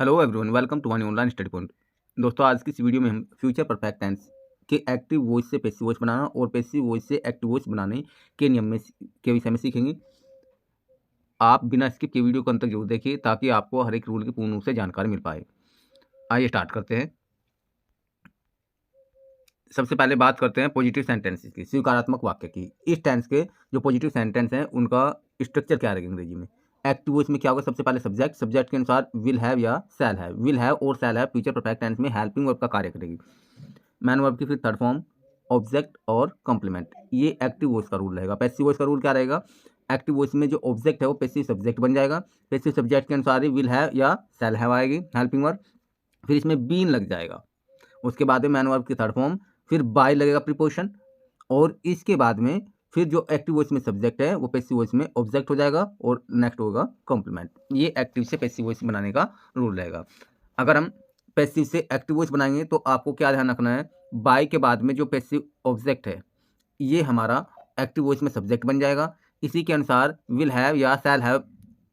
Hello everyone, welcome to one online study point. दोस्तों, आज की इस वीडियो में हम फ्यूचर परफेक्ट टेंस के एक्टिव वॉइस से पैसिव वॉइस बनाना और पैसिव वॉइस से एक्टिव वॉइस बनाने के नियम में के विषय में सीखेंगे। आप बिना स्किप के वीडियो को अंत तक जरूर देखिए ताकि आपको हर एक रूल की पूर्ण रूप से जानकारी मिल पाए। आइए स्टार्ट करते हैं। सबसे पहले बात करते हैं पॉजिटिव सेंटेंसेस की, स्वीकारात्मक वाक्य की। इस टेंस के जो पॉजिटिव सेंटेंस हैं उनका स्ट्रक्चर क्या रहेगा अंग्रेजी में। एक्टिव वॉइस में क्या होगा, सबसे पहले सब्जेक्ट के अनुसार विल हैव या शैल हैव। विल हैव और shall have future perfect tense में हेल्पिंग वर्ब का कार्य करेगी। मैन वर्ब की फिर थर्ड फॉर्म ऑब्जेक्ट और कॉम्प्लीमेंट। ये एक्टिव वॉइस का रूल रहेगा। पैसिव वॉइस का रूल क्या रहेगा, एक्टिव वॉइस में जो ऑब्जेक्ट है वो पैसिव सब्जेक्ट बन जाएगा। पैसिव सब्जेक्ट के अनुसार ही विल हैव या शैल हैव आएगी हेल्पिंग वर्ब, फिर इसमें बीन लग जाएगा। उसके बाद में मैन वर्ब की थर्ड फॉर्म, फिर बाय लगेगा प्रीपोजिशन, और इसके बाद में फिर जो एक्टिव वॉइस में सब्जेक्ट है वो पैसिव वॉइस में ऑब्जेक्ट हो जाएगा और नेक्स्ट होगा कॉम्प्लीमेंट। ये एक्टिव से पैसिव वॉइस बनाने का रूल रहेगा। अगर हम पैसिव से एक्टिव वॉइस बनाएंगे तो आपको क्या ध्यान रखना है, बाय के बाद में जो पैसिव ऑब्जेक्ट है ये हमारा एक्टिव वॉइस में सब्जेक्ट बन जाएगा। इसी के अनुसार विल हैव या शैल हैव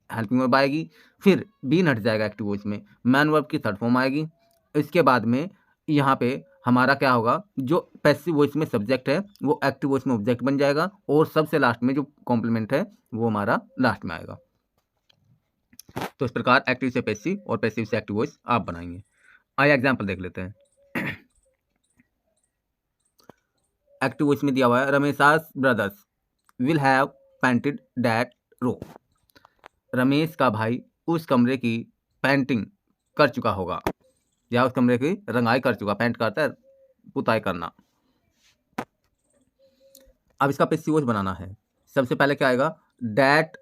हेल्पिंग वर्ब आएगी, फिर बीन हट जाएगा एक्टिव वॉइस में, मैन वर्ब की थर्ड फॉर्म आएगी। इसके बाद में यहाँ पे हमारा क्या होगा, जो पैसिव वॉइस में सब्जेक्ट है वो एक्टिव वॉइस में ऑब्जेक्ट बन जाएगा, और सबसे लास्ट में जो कॉम्प्लीमेंट है वो हमारा लास्ट में आएगा। तो इस प्रकार एक्टिव से पैसिव और पैसिव से एक्टिव वॉइस आप बनाएंगे। आइए एग्जाम्पल देख लेते हैं। एक्टिव वॉइस में दिया हुआ है, Ramesh's brothers will have painted that row. Ramesh का भाई उस कमरे की पेंटिंग कर चुका होगा, या उस कमरे की रंगाई कर चुका। पेंट करता है पुताई करना। अब इसका पैसिव वॉइस बनाना है। सबसे पहले क्या आएगा, दैट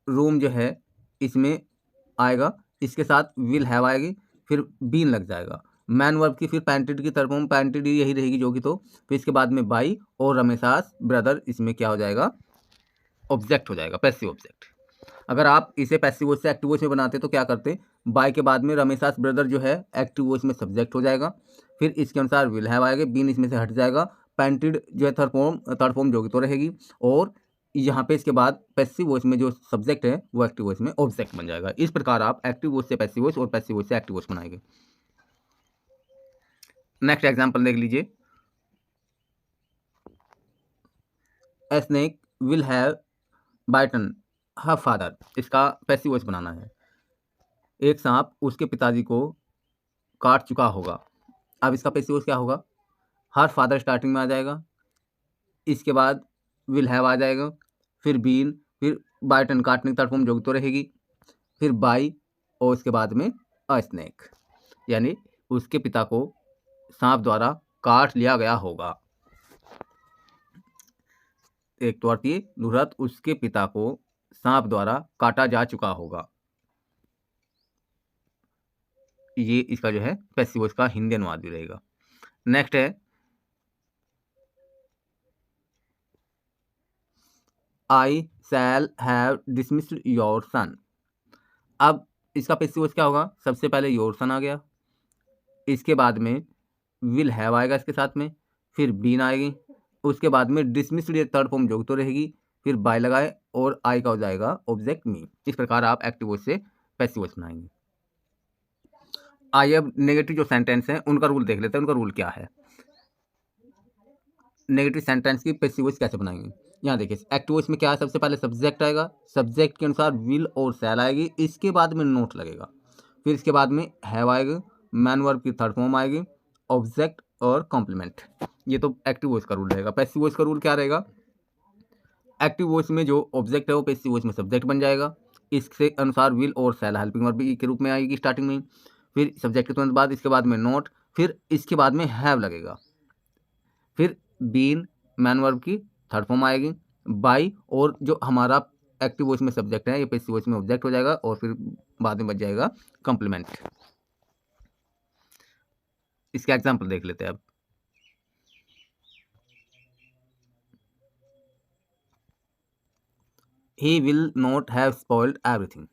रूम जो है इसमें आएगा, इसके साथ विल हैव आएगी, फिर बीन लग जाएगा। मैन वर्ब की फिर पेंटेड की तरफ पेंटेड यही रहेगी जो कि, तो फिर इसके बाद में बाई और रमेशास ब्रदर, इसमें क्या हो जाएगा, ऑब्जेक्ट हो जाएगा, पैसिव ऑब्जेक्ट। अगर आप इसे पैसिव वॉइस से एक्टिव वॉइस में बनाते तो क्या करते, बाय के बाद में रमेशास ब्रदर जो है एक्टिव वॉइस में सब्जेक्ट हो जाएगा, फिर इसके अनुसार विल हैव आएगा, बीन इसमें से हट जाएगा, पेंटेड जो है थर्ड फॉर्म जो कि तो रहेगी, और यहाँ पे इसके बाद पैसिव वॉइस में जो सब्जेक्ट है वो एक्टिव वॉइस में ऑब्जेक्ट बन जाएगा। इस प्रकार आप एक्टिव वॉइस से पैसिव वॉइस और पैसिव वॉइस से एक्टिव वॉइस बनाएंगे। नेक्स्ट एग्जांपल देख लीजिए। A snake will have bitten her father. इसका पैसिव वॉइस बनाना है। एक सांप उसके पिताजी को काट चुका होगा। अब इसका पैसिव वॉइस क्या होगा, हर फादर स्टार्टिंग में आ जाएगा, इसके बाद विल हैव आ जाएगा, फिर बीन, फिर बाइटन काटने की थर्ड फॉर्म जो तो रहेगी, फिर बाई, और इसके बाद में अ स्नेक, यानी उसके पिता को सांप द्वारा काट लिया गया होगा। एक तो अर्थ ये, दूसरा उसके पिता को सांप द्वारा काटा जा चुका होगा। ये इसका जो है पैसिव वॉइस का हिंदी अनुवाद भी रहेगा। नेक्स्ट है I shall have dismissed your son. अब इसका पैसिव वॉइस क्या होगा, सबसे पहले योर सन आ गया, इसके बाद में विल हैव आएगा इसके साथ में, फिर बीन आएगी, उसके बाद में डिसमिस्ड ये थर्ड फॉर्म जो तो रहेगी, फिर बाय लगाए और आई का हो जाएगा ऑब्जेक्ट मी। इस प्रकार आप एक्टिव वॉइस से पैसिव वॉइस बनाएंगे। आइए अब नेगेटिव जो सेंटेंस हैं उनका रूल देख लेते हैं। उनका रूल क्या है, नेगेटिव सेंटेंस की पैसिव वॉइस कैसे बनाएंगे। यहाँ देखिए, एक्टिव वॉइस में क्या है, सबसे पहले सब्जेक्ट आएगा, सब्जेक्ट के अनुसार विल और शैल आएगी, इसके बाद में नोट लगेगा, फिर इसके बाद में हैव आएगी, मैन वर्ब की थर्ड फॉर्म आएगी, ऑब्जेक्ट और कॉम्प्लीमेंट। ये तो एक्टिव वॉइस का रूल रहेगा। पैसिव वॉइस का रूल क्या रहेगा, एक्टिव वॉइस में जो ऑब्जेक्ट है वो पैसिव वॉइस में सब्जेक्ट बन जाएगा, इसके अनुसार विल और शैल हेल्पिंग वर्ब के रूप में आएगी स्टार्टिंग में, फिर सब्जेक्ट के तुरंत बाद इसके बाद में नोट, फिर इसके बाद में हैव लगेगा, फिर बीन मैन वर्ब की थर्ड फॉर्म आएगी, बाई, और जो हमारा एक्टिव वॉइस में सब्जेक्ट है ये पैसिव वॉइस में ऑब्जेक्ट हो जाएगा, और फिर बाद में बच जाएगा कॉम्प्लीमेंट। इसका एग्जांपल देख लेते हैं अब। He will not have spoiled everything.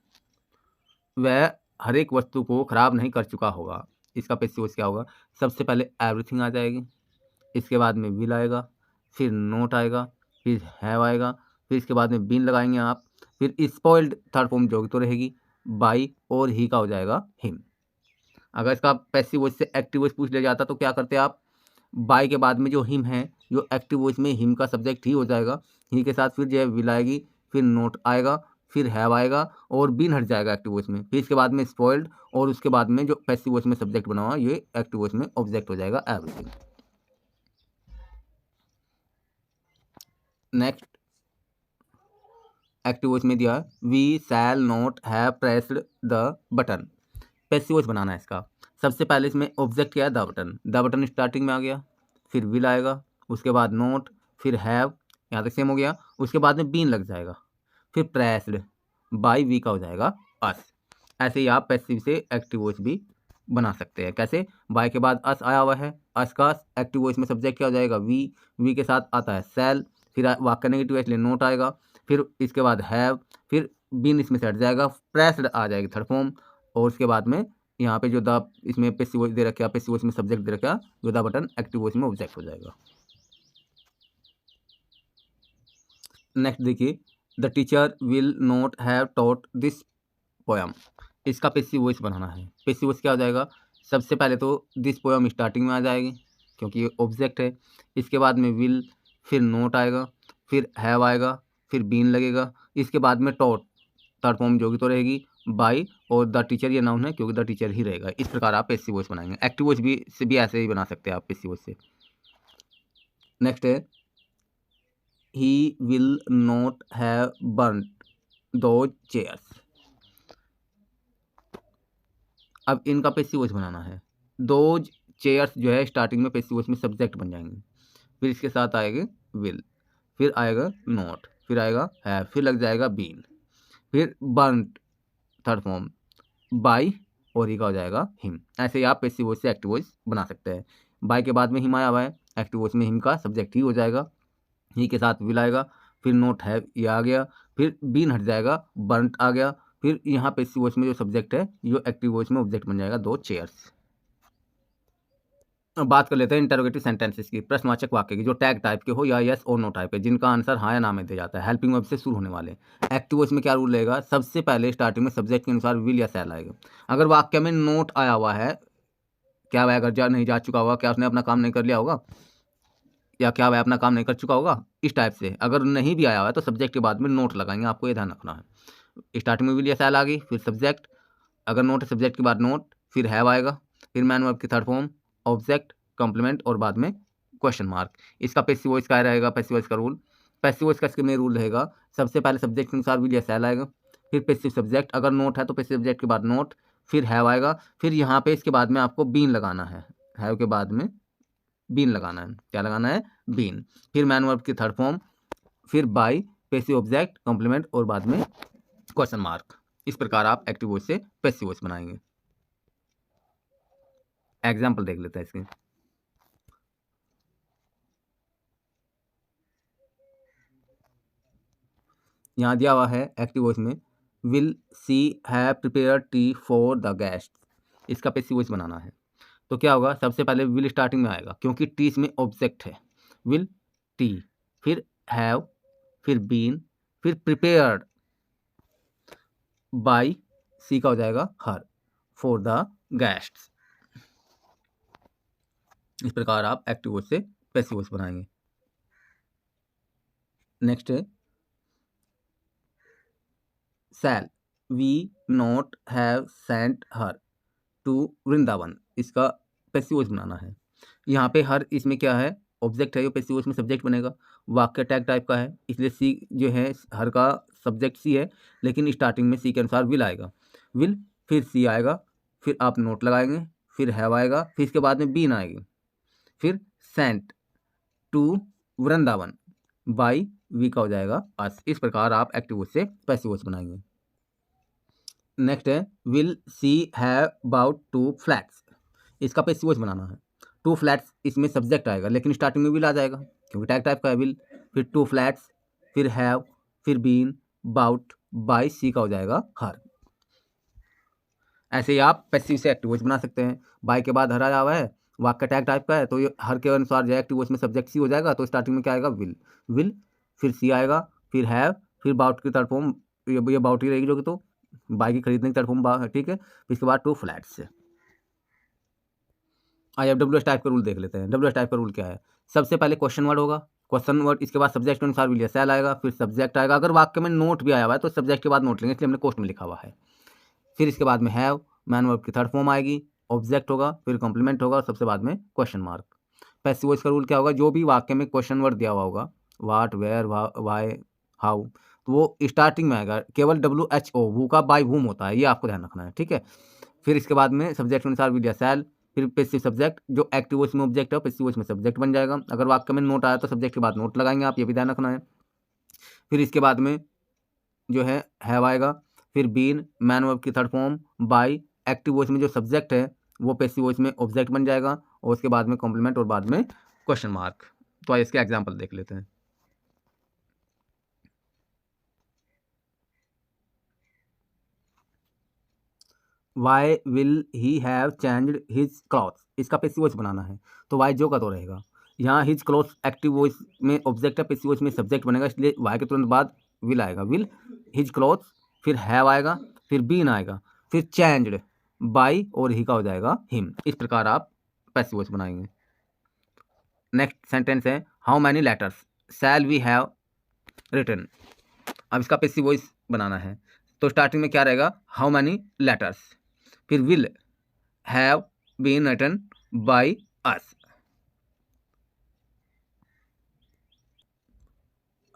वह हर एक वस्तु को खराब नहीं कर चुका होगा। इसका पैसिव वॉइस क्या होगा, सबसे पहले एवरीथिंग आ जाएगी, इसके बाद में विल आएगा, फिर नोट आएगा, फिर हैव आएगा, फिर इसके बाद में बीन लगाएंगे आप, फिर स्पॉइल्ड थर्ड फॉर्म जो तो रहेगी बाई, और ही का हो जाएगा हिम। अगर इसका पैसिव वॉइस से एक्टिव वॉइस पूछ लिया जाता तो क्या करते आप, बाय के बाद में जो हिम है, जो एक्टिव वॉइस में हिम का सब्जेक्ट ही हो जाएगा, ही के साथ फिर जो है विल आएगी, फिर नोट आएगा, फिर हैव आएगा और बीन हट जाएगा एक्टिव वॉइस में, फिर इसके बाद में स्पॉइल्ड और उसके बाद में जो पैसिव वॉइस में सब्जेक्ट बना हुआ ये एक्टिव वॉइस में ऑब्जेक्ट हो जाएगा एवरीथिंग। नेक्स्ट एक्टिव वॉइस में दिया we shall not have pressed the button. Passive voice बनाना है इसका। सबसे पहले इसमें ऑब्जेक्ट क्या है, the button. The button starting में आ गया, फिर विल आएगा, उसके बाद नोट, फिर हैव, यहाँ तक सेम हो गया, उसके बाद में बीन लग जाएगा, फिर प्रेस्ड बाय वी का हो जाएगा अस। ऐसे ही आप पैसिव से एक्टिव वॉइस भी बना सकते हैं। कैसे, बाय के बाद अस आया हुआ है, अस का एक्टिव वॉइस में सब्जेक्ट क्या हो जाएगा, वी के साथ आता है सेल, फिर वाक्य नेगेटिव है इसलिए नोट आएगा, फिर इसके बाद हैव, फिर बीन इसमें से हट जाएगा, प्रेस्ड आ जाएगी थर्ड फॉर्म, और उसके बाद में यहाँ पे जो द इसमें पैसिव वॉइस दे रखा, पैसिव वॉइस में सब्जेक्ट दे रखा, जो द बटन एक्टिव वॉइस में ऑब्जेक्ट हो जाएगा। नेक्स्ट देखिए, the teacher will not have taught this poem. इसका पैसिव वॉइस बनाना है। पैसिव वॉइस क्या हो जाएगा, सबसे पहले तो दिस पोयम स्टार्टिंग में आ जाएगी क्योंकि ये ऑब्जेक्ट है, इसके बाद में विल, फिर नोट आएगा, फिर हैव आएगा, फिर बीन लगेगा, इसके बाद में टॉट थर्ड फॉर्म जो भी तो रहेगी, बाई, और द टीचर ये नाउन है क्योंकि द टीचर ही रहेगा। इस प्रकार आप पैसिव वॉइस बनाएंगे। एक्टिव वॉइस भी ऐसे ही बना सकते हैं आप पैसिव वॉइस से। नेक्स्ट है he will not have burned those chairs. अब इनका पैसिव वॉइस बनाना है। दोज चेयर्स जो है स्टार्टिंग में पैसिव वॉइस में सब्जेक्ट बन जाएंगे, फिर इसके साथ आएगा विल, फिर आएगा नॉट, फिर आएगा हैव, फिर लग जाएगा बीन, फिर बर्न्ड थर्ड फॉर्म बाई, और ही का हो जाएगा हिम। ऐसे ही आप पैसिव वॉइस से एक्टिव वॉइस बना सकते हैं। बाई के बाद में हिम आया हुआ है, एक्टिव वॉइस में हिम का सब्जेक्ट ही हो जाएगा, ही के साथ विल आएगा, फिर नोट हैव ये आ गया, फिर बीन हट जाएगा, बर्न्ट आ गया, फिर यहाँ पैसिव वॉइस में जो सब्जेक्ट है जो एक्टिव वॉइस में ऑब्जेक्ट बन जाएगा, दो चेयर्स। अब बात कर लेते हैं इंटरोगेटिव सेंटेंसेस की, प्रश्नवाचक वाक्य की, जो टैग टाइप के हो या यस और नो टाइप के, जिनका आंसर हाँ या ना में दिया जाता है, हेल्पिंग वर्ब से शुरू होने वाले। एक्टिव वॉइस में क्या रूल रहेगा, सबसे पहले स्टार्टिंग में सब्जेक्ट के अनुसार विल या शैल आएगा। अगर वाक्य में नोट आया हुआ है, क्या वह अगर नहीं जा चुका होगा, क्या उसने अपना काम नहीं कर लिया होगा, या क्या वह अपना काम नहीं कर चुका होगा, इस टाइप से अगर नहीं भी आया हुआ है तो सब्जेक्ट के बाद में नोट लगाएंगे, आपको ये ध्यान रखना है। स्टार्टिंग में विल या शैल आ गई, फिर सब्जेक्ट, अगर नोट है सब्जेक्ट के बाद नोट, फिर हैव आएगा, फिर मैन वर्ब की थर्ड फॉर्म ऑब्जेक्ट कॉम्प्लीमेंट और बाद में क्वेश्चन मार्क। इसका पैसिव वॉइस क्या रहेगा, पैसिव वॉइस का रूल, पैसिव वॉइस का इसके में रूल रहेगा, सबसे पहले सब्जेक्ट के अनुसार विल या शैल आएगा, फिर पैसिव सब्जेक्ट, अगर नोट है तो पैसिव सब्जेक्ट के बाद नोट, फिर हैव आएगा, फिर यहाँ पे इसके बाद में आपको बीन लगाना है, हैव के बाद में बीन लगाना है, क्या लगाना है, बीन, फिर मैन वर्ब की थर्ड फॉर्म, फिर बाई, पैसिव ऑब्जेक्ट कॉम्प्लीमेंट और बाद में क्वेश्चन मार्क। इस प्रकार आप एक्टिव वॉइस से पैसिव वॉइस बनाएंगे। एग्जाम्पल देख लेते हैं इसके। यहाँ दिया हुआ है एक्टिव वॉइस में will she have prepare T for the guest. इसका पैसिव वॉइस बनाना है तो क्या होगा, सबसे पहले विल स्टार्टिंग में आएगा क्योंकि टी इसमें ऑब्जेक्ट है, विल टी, फिर हैव, फिर बीन, फिर प्रिपेयर्ड बाय, सी का हो जाएगा हर, फॉर द गेस्ट्स। इस प्रकार आप एक्टिव वॉइस से पैसिव वॉइस बनाएंगे। नेक्स्ट है shall we not have sent her to Vrindavan. इसका पैसिव वॉइस बनाना है। यहाँ पे हर इसमें क्या है, ऑब्जेक्ट है, जो पैसिव वॉइस में सब्जेक्ट बनेगा, वाक्य टैग टाइप का है, इसलिए सी जो है हर का सब्जेक्ट सी है, लेकिन स्टार्टिंग में सी के अनुसार विल आएगा, विल, फिर सी आएगा, फिर आप नोट लगाएंगे, फिर हैव आएगा, फिर इसके बाद में बीन आएगी, फिर sent to Vrindavan by, we का हो जाएगा अस। इस प्रकार आप एक्टिव वॉइस से पैसिव वॉइस बनाएंगे। नेक्स्ट है will she have about 2 flats. इसका पैसिव वॉइस बनाना है। 2 फ्लैट्स इसमें सब्जेक्ट आएगा, लेकिन स्टार्टिंग में विल आ जाएगा क्योंकि टैग टाइप का है विल, फिर 2 फ्लैट्स, फिर हैव, फिर बीन, बाउट, बाई, सी का हो जाएगा हर। ऐसे ही आप पैसिव से एक्टिव वॉइस बना सकते हैं। बाई के बाद हर आया हुआ है, वाक्य टैग टाइप का है, तो ये हर के अनुसार जो एक्टिव वॉइस में सब्जेक्ट सी हो जाएगा, तो स्टार्टिंग में क्या आएगा, विल, फिर सी आएगा, फिर हैव, फिर बाउट की थर्ड फॉर्म, ये बाउट ही रहेगी जो कि, तो बाई की खरीदने की थर्ड फॉर्म ठीक है, फिर इसके बाद 2 फ्लैट्स। आइए अब डब्ल्यू एस टाइप का रूल देख लेते हैं। डब्ल्यू एस टाइप का रूल क्या है? सबसे पहले क्वेश्चन वर्ड होगा, क्वेश्चन वर्ड, इसके बाद सब्जेक्ट के अनुसार विल या शैल आएगा, फिर सब्जेक्ट आएगा। अगर वाक्य में नोट भी आया हुआ है तो सब्जेक्ट के बाद नोट लेंगे, इसलिए हमने कोष्ट में लिखा हुआ है। फिर इसके बाद में हैव, मैन वर्ब की थर्ड फॉर्म आएगी, ऑब्जेक्ट होगा, फिर कॉम्प्लीमेंट होगा, सबसे बाद में क्वेश्चन मार्क। पैसिव वॉइस का रूल क्या होगा? जो भी वाक्य में क्वेश्चन वर्ड दिया हुआ होगा, वाट, वेयर, वाई, हाउ, तो वो स्टार्टिंग में आएगा। केवल WHO वू का बाय वूम होता है, ये आपको ध्यान रखना है, ठीक है। फिर इसके बाद में सब्जेक्ट के अनुसार विल या शैल, फिर पैसिव सब्जेक्ट, जो एक्टिव वॉइस में ऑब्जेक्ट है पैसिव वॉइस में सब्जेक्ट बन जाएगा। अगर वाक्य में नोट आया तो सब्जेक्ट के बाद नोट लगाएंगे आप, ये भी ध्यान रखना है। फिर इसके बाद में जो है हैव आएगा, फिर बीन, मैन वर्ब की third form, by, active voice में जो सब्जेक्ट है वो पैसिव वॉइस में ऑब्जेक्ट बन जाएगा, और उसके बाद में कॉम्प्लीमेंट और बाद में क्वेश्चन मार्क। तो आइए इसके एग्जाम्पल देख लेते हैं। Why will he have changed his clothes, इसका पैसिव वॉइस बनाना है, तो वाई जो का तो रहेगा। यहाँ हिज क्लॉथ्स एक्टिव वॉइस में ऑब्जेक्ट है, पैसिव वॉइस में सब्जेक्ट बनेगा, इसलिए वाई के तुरंत बाद विल आएगा, विल हिज क्लॉथ्स, फिर हैव आएगा, फिर बीन आएगा, फिर चेंज्ड बाई, और ही का हो जाएगा हिम। इस प्रकार आप पैसिव वॉइस बनाएंगे। नेक्स्ट सेंटेंस है how many letters shall we have written. अब इसका पैसिव वॉइस बनाना है, तो स्टार्टिंग में क्या रहेगा? हाउ मैनी लेटर्स, फिर will have been written by us,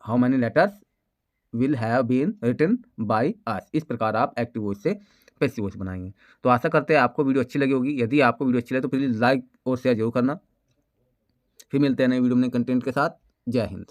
how many letters will have been written by us. इस प्रकार आप एक्टिव वॉइस से पैसिव वॉइस बनाएंगे। तो आशा करते हैं आपको वीडियो अच्छी लगी होगी। यदि आपको वीडियो अच्छी लगे तो प्लीज़ लाइक और शेयर जरूर करना। फिर मिलते हैं नए वीडियो में नए कंटेंट के साथ। जय हिंद।